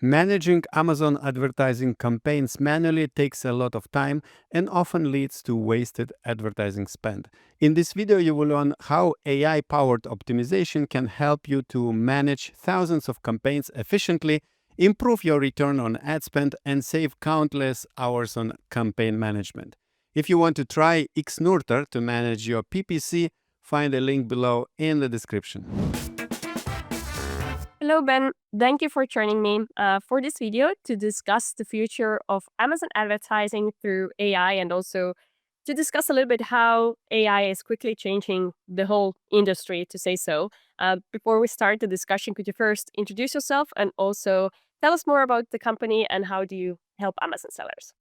Managing Amazon advertising campaigns manually takes a lot of time and often leads to wasted advertising spend. In this video, you will learn how AI-powered optimization can help you to manage thousands of campaigns efficiently, improve your return on ad spend, and save countless hours on campaign management. If you want to try Xnurta to manage your PPC, find a link below in the description. Hello, Ben. Thank you for joining me for this video to discuss the future of Amazon advertising through AI and also to discuss a little bit how AI is quickly changing the whole industry, to say so. Before we start the discussion, could you first introduce yourself and also tell us more about the company and how do you help Amazon sellers?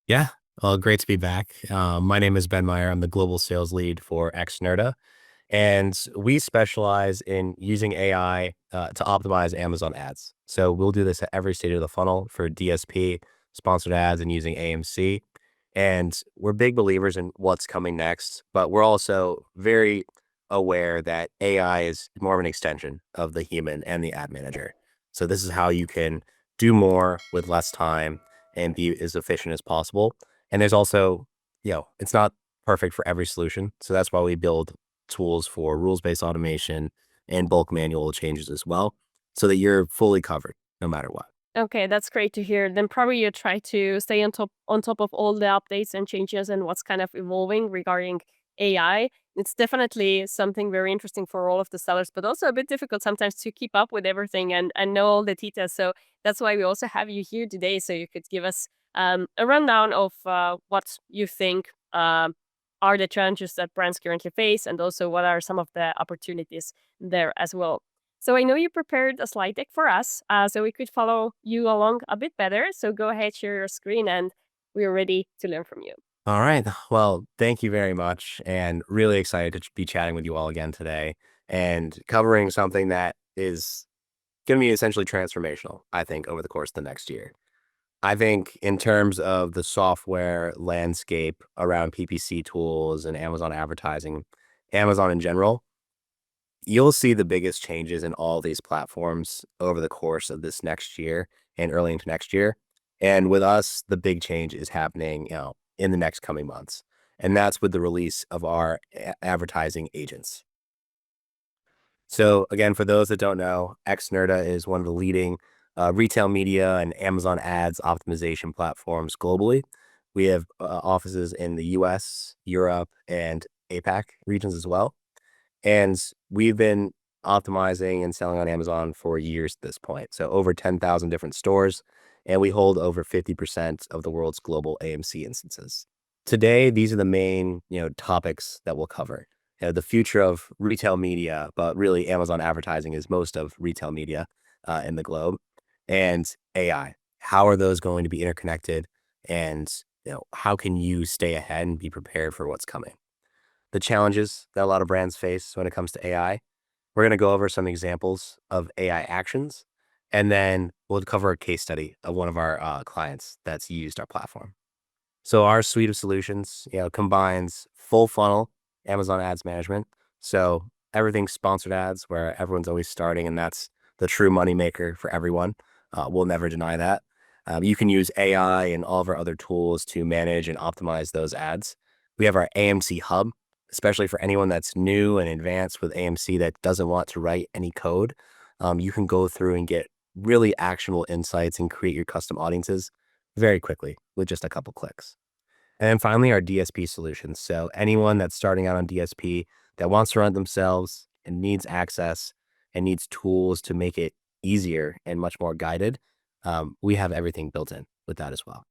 Yeah, well, great to be back. My name is Ben Meyer. I'm the global sales lead for Xnurta, and we specialize in using AI to optimize Amazon ads. So we'll do this at every stage of the funnel for DSP, sponsored ads, and using AMC. And we're big believers in what's coming next, but we're also very aware that AI is more of an extension of the human and the ad manager. So this is how you can do more with less time and be as efficient as possible. And there's also, it's not perfect for every solution. So that's why we build tools for rules-based automation and bulk manual changes as well, so that you're fully covered no matter what. Okay, that's great to hear. Then probably you try to stay on top of all the updates and changes and what's kind of evolving regarding AI. It's definitely something very interesting for all of the sellers, but also a bit difficult sometimes to keep up with everything and know all the details. So that's why we also have you here today, so you could give us a rundown of what you think are the challenges that brands currently face, and also what are some of the opportunities there as well. So I know you prepared a slide deck for us, so we could follow you along a bit better. So go ahead, share your screen, and we're ready to learn from you. All right. Well, thank you very much. And really excited to be chatting with you all again today and covering something that is going to be essentially transformational, I think, over the course of the next year. I think in terms of the software landscape around PPC tools and Amazon advertising, Amazon in general, you'll see the biggest changes in all these platforms over the course of this next year and early into next year. And with us, the big change is happening, in the next coming months. And that's with the release of our advertising agents. So again, for those that don't know, Xnurta is one of the leading retail media and Amazon ads optimization platforms globally. We have offices in the US, Europe, and APAC regions as well. And we've been optimizing and selling on Amazon for years at this point. So over 10,000 different stores, and we hold over 50% of the world's global AMC instances. Today, these are the main, topics that we'll cover. The future of retail media, but really Amazon advertising is most of retail media in the globe, and AI. How are those going to be interconnected? And how can you stay ahead and be prepared for what's coming? The challenges that a lot of brands face when it comes to AI. We're going to go over some examples of AI actions, and then we'll cover a case study of one of our clients that's used our platform. So our suite of solutions, combines full funnel Amazon ads management. So everything sponsored ads, where everyone's always starting, and that's the true moneymaker for everyone. We'll never deny that. You can use AI and all of our other tools to manage and optimize those ads. We have our AMC hub, especially for anyone that's new and advanced with AMC that doesn't want to write any code. You can go through and get really actionable insights and create your custom audiences very quickly with just a couple clicks. And then finally, our DSP solutions. So anyone that's starting out on DSP that wants to run it themselves and needs access and needs tools to make it easier and much more guided, we have everything built in with that as well.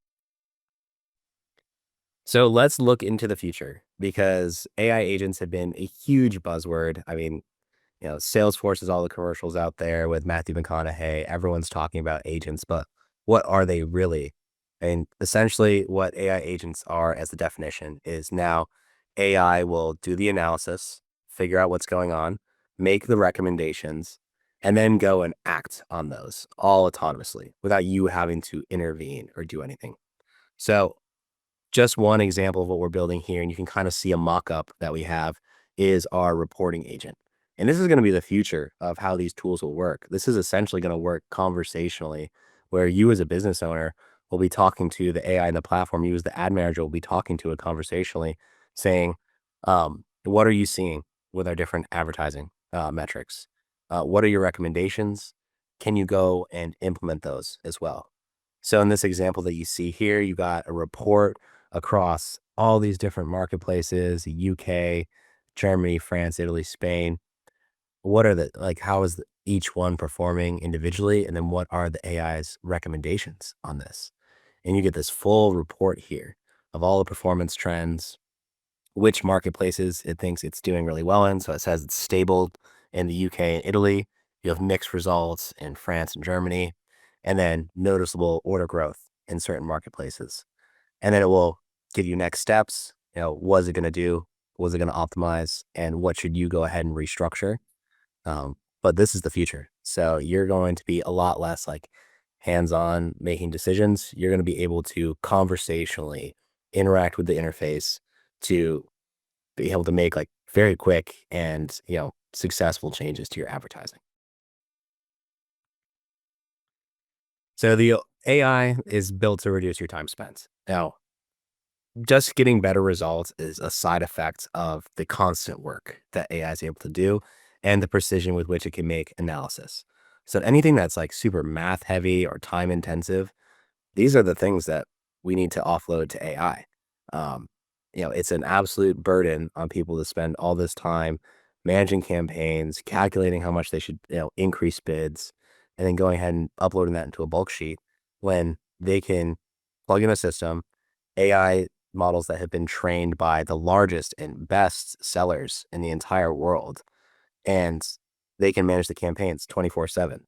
So let's look into the future, because AI agents have been a huge buzzword. I mean, Salesforce is all the commercials out there with Matthew McConaughey. Everyone's talking about agents, but what are they really? And essentially what AI agents are, as the definition is, now AI will do the analysis, figure out what's going on, make the recommendations, and then go and act on those all autonomously without you having to intervene or do anything. So just one example of what we're building here, and you can kind of see a mock-up that we have, is our reporting agent. And this is going to be the future of how these tools will work. This is essentially going to work conversationally where you as a business owner will be talking to the AI in the platform. You as the ad manager will be talking to it conversationally, saying, what are you seeing with our different advertising metrics? What are your recommendations? Can you go and implement those as well? So in this example that you see here, you got a report across all these different marketplaces, UK, Germany, France, Italy, Spain. What are how is each one performing individually? And then what are the AI's recommendations on this? And you get this full report here of all the performance trends, which marketplaces it thinks it's doing really well in. So it says it's stable in the UK and Italy. You have mixed results in France and Germany, and then noticeable order growth in certain marketplaces. And then it will give you next steps. What is it going to do? Was it going to optimize? And what should you go ahead and restructure? But this is the future. So you're going to be a lot less hands-on making decisions. You're going to be able to conversationally interact with the interface to be able to make very quick and successful changes to your advertising. So the AI is built to reduce your time spent. Now, just getting better results is a side effect of the constant work that AI is able to do and the precision with which it can make analysis. So anything that's super math heavy or time intensive, these are the things that we need to offload to AI. It's an absolute burden on people to spend all this time managing campaigns, calculating how much they should, increase bids, and then going ahead and uploading that into a bulk sheet when they can plug in a system, AI models that have been trained by the largest and best sellers in the entire world, and they can manage the campaigns 24/7.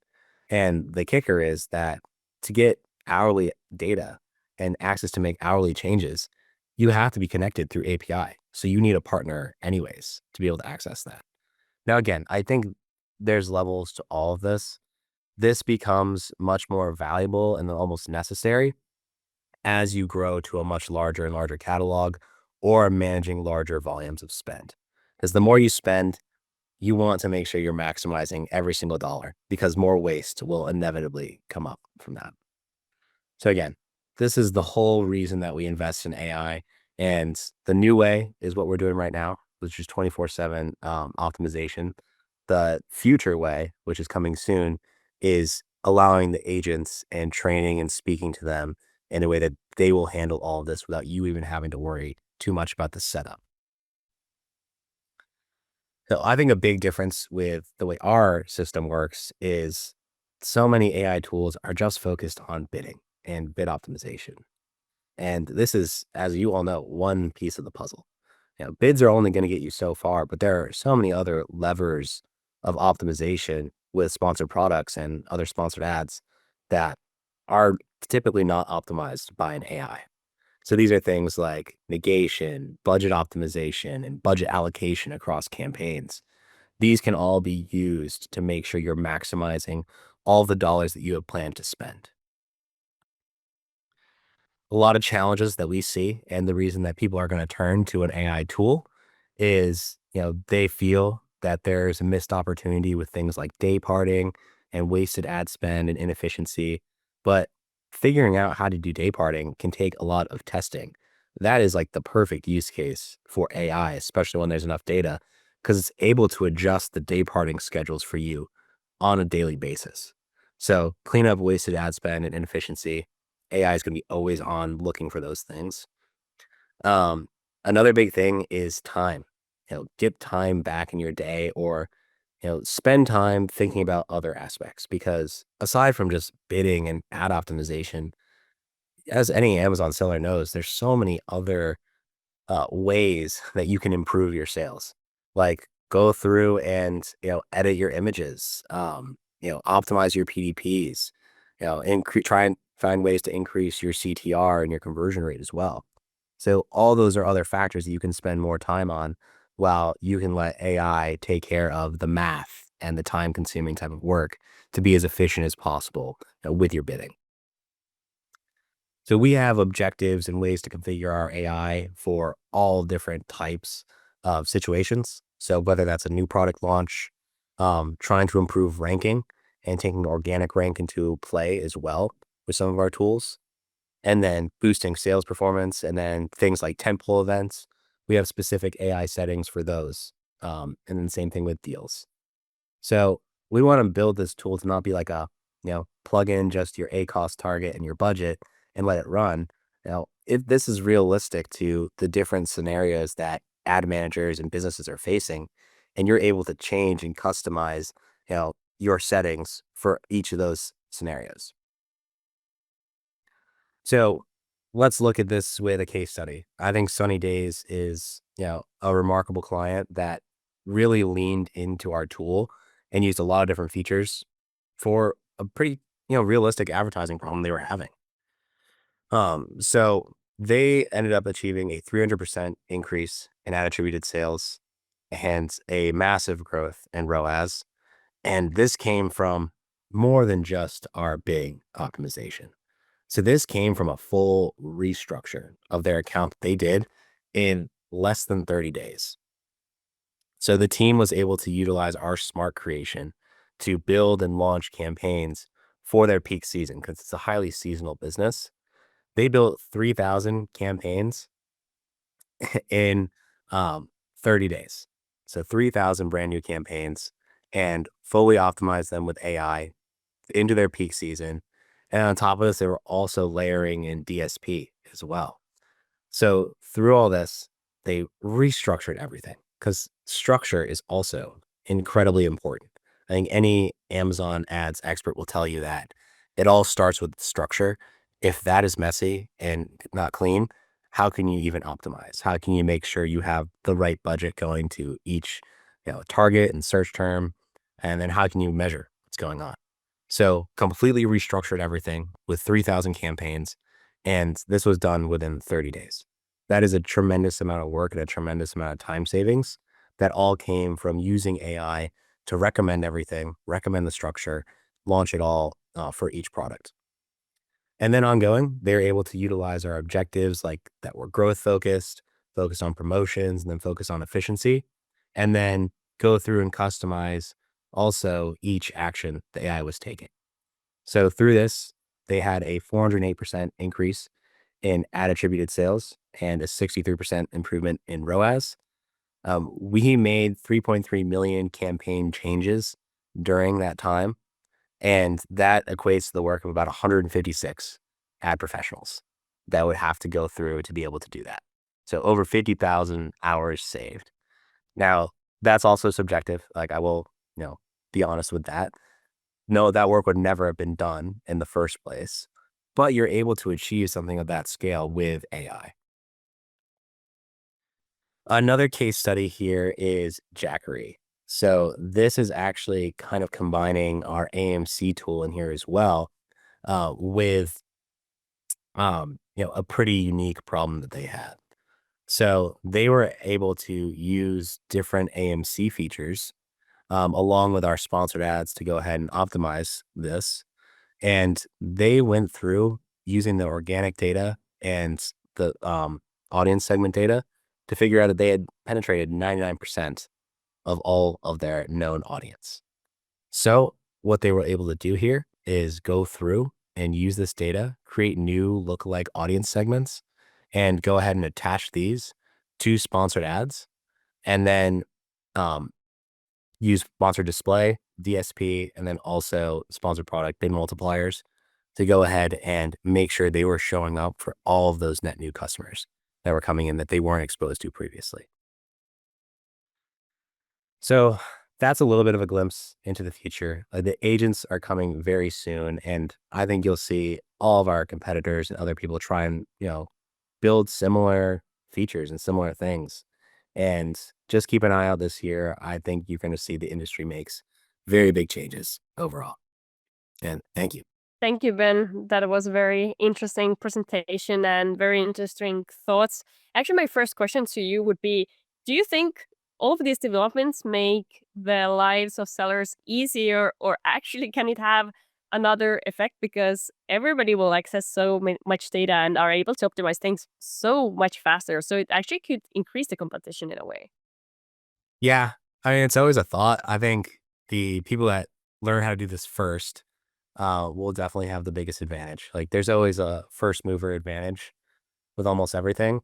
And the kicker is that to get hourly data and access to make hourly changes, you have to be connected through API. So you need a partner anyways to be able to access that. Now, again, I think there's levels to all of this. This becomes much more valuable and almost necessary as you grow to a much larger and larger catalog or managing larger volumes of spend. Because the more you spend, you want to make sure you're maximizing every single dollar because more waste will inevitably come up from that. So again, this is the whole reason that we invest in AI. And the new way is what we're doing right now, which is 24/7 optimization. The future way, which is coming soon, is allowing the agents and training and speaking to them in a way that they will handle all of this without you even having to worry too much about the setup. So I think a big difference with the way our system works is so many AI tools are just focused on bidding and bid optimization. And this is, as you all know, one piece of the puzzle. Bids are only going to get you so far, but there are so many other levers of optimization with sponsored products and other sponsored ads that are typically not optimized by an AI. So these are things like negation, budget optimization, and budget allocation across campaigns. These can all be used to make sure you're maximizing all the dollars that you have planned to spend. A lot of challenges that we see, and the reason that people are going to turn to an AI tool is, they feel that there's a missed opportunity with things like day parting and wasted ad spend and inefficiency. But figuring out how to do day parting can take a lot of testing. That is the perfect use case for AI, especially when there's enough data, because it's able to adjust the day parting schedules for you on a daily basis. So clean up wasted ad spend and inefficiency. AI is going to be always on looking for those things. Another big thing is time. Get time back in your day, or spend time thinking about other aspects, because aside from just bidding and ad optimization, as any Amazon seller knows, there's so many other ways that you can improve your sales. Like go through and edit your images, optimize your PDPs, try and find ways to increase your CTR and your conversion rate as well. So all those are other factors that you can spend more time on, while you can let AI take care of the math and the time consuming type of work to be as efficient as possible with your bidding. So we have objectives and ways to configure our AI for all different types of situations. So whether that's a new product launch, trying to improve ranking and taking organic rank into play as well, with some of our tools, and then boosting sales performance, and then things like tentpole events. We have specific AI settings for those. And then same thing with deals. So we want to build this tool to not be like a, plug in just your ACoS target and your budget and let it run. Now, if this is realistic to the different scenarios that ad managers and businesses are facing, and you're able to change and customize, your settings for each of those scenarios. So let's look at this with a case study. I think Sunny Days is, a remarkable client that really leaned into our tool and used a lot of different features for a pretty, realistic advertising problem they were having. So they ended up achieving a 300% increase in ad attributed sales and a massive growth in ROAS. And this came from more than just our big optimization. So this came from a full restructure of their account that they did in less than 30 days. So the team was able to utilize our smart creation to build and launch campaigns for their peak season because it's a highly seasonal business. They built 3,000 campaigns in 30 days. So 3,000 brand new campaigns and fully optimized them with AI into their peak season. And on top of this, they were also layering in DSP as well. So through all this, they restructured everything because structure is also incredibly important. I think any Amazon ads expert will tell you that it all starts with structure. If that is messy and not clean, how can you even optimize? How can you make sure you have the right budget going to each, target and search term? And then how can you measure what's going on? So completely restructured everything with 3,000 campaigns. And this was done within 30 days. That is a tremendous amount of work and a tremendous amount of time savings that all came from using AI to recommend everything, recommend the structure, launch it all for each product. And then ongoing, they're able to utilize our objectives like that were growth focused, focused on promotions, and then focus on efficiency, and then go through and customize also each action the AI was taking. So through this, they had a 408% increase in ad attributed sales and a 63% improvement in ROAS. We made 3.3 million campaign changes during that time, and that equates to the work of about 156 ad professionals that would have to go through to be able to do that. So over 50,000 hours saved. Now, that's also subjective. Like I will, be honest with that. No, that work would never have been done in the first place, but you're able to achieve something of that scale with AI. Another case study here is Jackery. So this is actually kind of combining our AMC tool in here as well with a pretty unique problem that they had. So they were able to use different AMC features along with our sponsored ads to go ahead and optimize this. And they went through using the organic data and the audience segment data to figure out that they had penetrated 99% of all of their known audience. So what they were able to do here is go through and use this data, create new lookalike audience segments, and go ahead and attach these to sponsored ads, and then um, use sponsored display, DSP, and then also sponsored product bid multipliers to go ahead and make sure they were showing up for all of those net new customers that were coming in that they weren't exposed to previously. So that's a little bit of a glimpse into the future. The agents are coming very soon, and I think you'll see all of our competitors and other people try and, build similar features and similar things. And just keep an eye out this year. I think you're going to see the industry makes very big changes overall. And thank you. Thank you, Ben. That was a very interesting presentation and very interesting thoughts. Actually, my first question to you would be, do you think all of these developments make the lives of sellers easier, or actually can it have another effect because everybody will access so much data and are able to optimize things so much faster? So it actually could increase the competition in a way. Yeah. I mean, it's always a thought. I think the people that learn how to do this first we'll definitely have the biggest advantage. Like there's always a first mover advantage with almost everything,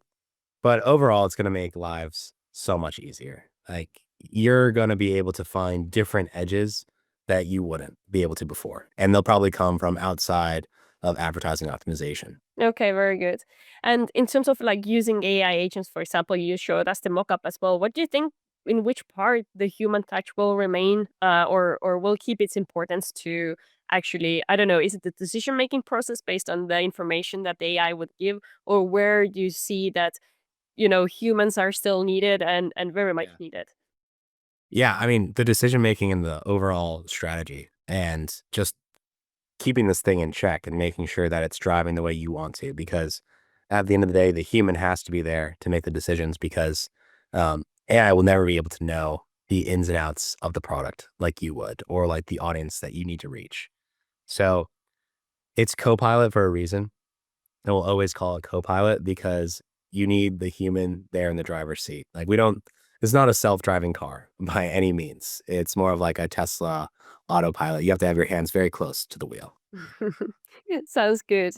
but overall it's going to make lives so much easier. Like you're going to be able to find different edges that you wouldn't be able to before. And they'll probably come from outside of advertising optimization. Okay, very good. And in terms of like using AI agents, for example, you showed us the mock-up as well. What do you think in which part the human touch will remain or will keep its importance to actually, I don't know, is it the decision-making process based on the information that the AI would give, or where do you see that, humans are still needed and very much Yeah. needed? Yeah. I mean, the decision making and the overall strategy and just keeping this thing in check and making sure that it's driving the way you want to, because at the end of the day, the human has to be there to make the decisions because AI will never be able to know the ins and outs of the product like you would, or like the audience that you need to reach. So it's Copilot for a reason. And we'll always call it Copilot because you need the human there in the driver's seat. Like it's not a self-driving car by any means. It's more of like a Tesla autopilot. You have to have your hands very close to the wheel. Sounds good.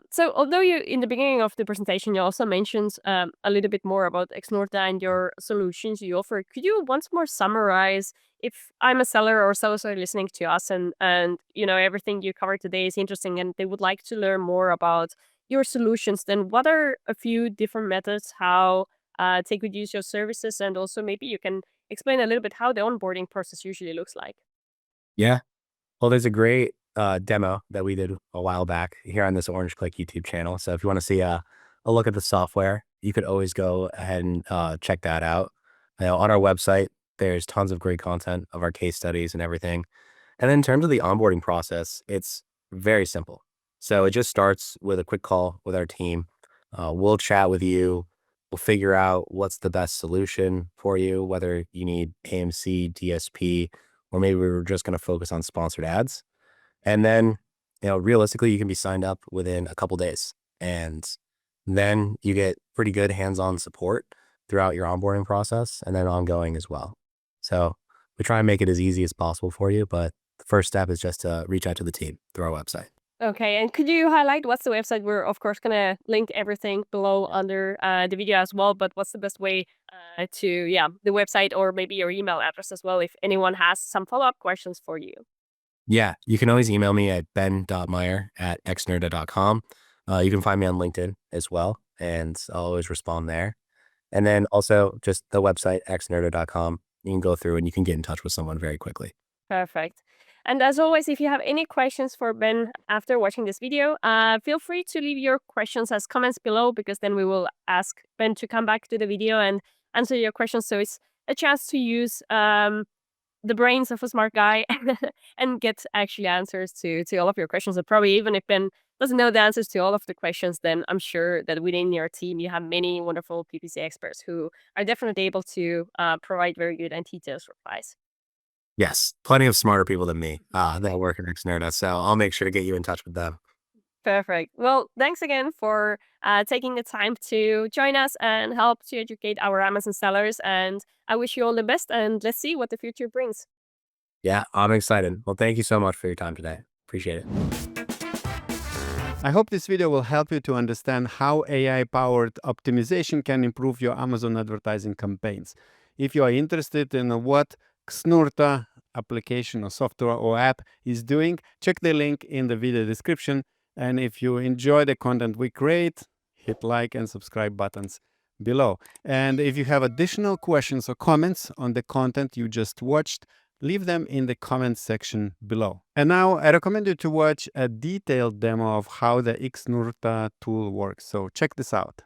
So, although you in the beginning of the presentation you also mentioned a little bit more about Xnurta and your solutions you offer, could you once more summarize if I'm a seller or sellers are listening to us and everything you covered today is interesting and they would like to learn more about your solutions? Then, what are a few different methods how they could use your services, and also maybe you can explain a little bit how the onboarding process usually looks like. Yeah. Well, there's a great demo that we did a while back here on this Orange Click YouTube channel. So if you want to see a look at the software, you could always go ahead and check that out. On our website, there's tons of great content of our case studies and everything. And then in terms of the onboarding process, it's very simple. So it just starts with a quick call with our team. We'll chat with you. We'll figure out what's the best solution for you, whether you need AMC, DSP, or maybe we were just going to focus on sponsored ads. And then, realistically, you can be signed up within a couple days. And then you get pretty good hands-on support throughout your onboarding process and then ongoing as well. So we try and make it as easy as possible for you, but the first step is just to reach out to the team through our website. Okay, and could you highlight what's the website? We're of course gonna link everything below under the video as well. But what's the best way the website or maybe your email address as well if anyone has some follow-up questions for you? Yeah, you can always email me at ben.meyer@xnurta.com. You can find me on LinkedIn as well, and I'll always respond there. And then also just the website, xnurta.com. You can go through and you can get in touch with someone very quickly. Perfect. And as always, if you have any questions for Ben after watching this video, feel free to leave your questions as comments below, because then we will ask Ben to come back to the video and answer your questions. So it's a chance to use the brains of a smart guy and get actually answers to all of your questions. And probably even if Ben doesn't know the answers to all of the questions, then I'm sure that within your team you have many wonderful PPC experts who are definitely able to provide very good and detailed replies. Yes, plenty of smarter people than me that work at Xnurta, so I'll make sure to get you in touch with them. Perfect. Well, thanks again for taking the time to join us and help to educate our Amazon sellers. And I wish you all the best, and let's see what the future brings. Yeah, I'm excited. Well, thank you so much for your time today. Appreciate it. I hope this video will help you to understand how AI-powered optimization can improve your Amazon advertising campaigns. If you are interested in what Xnurta application or software or app is doing, check the link in the video description. And if you enjoy the content we create, hit like and subscribe buttons below. And if you have additional questions or comments on the content you just watched, leave them in the comments section below. And now I recommend you to watch a detailed demo of how the Xnurta tool works. So check this out.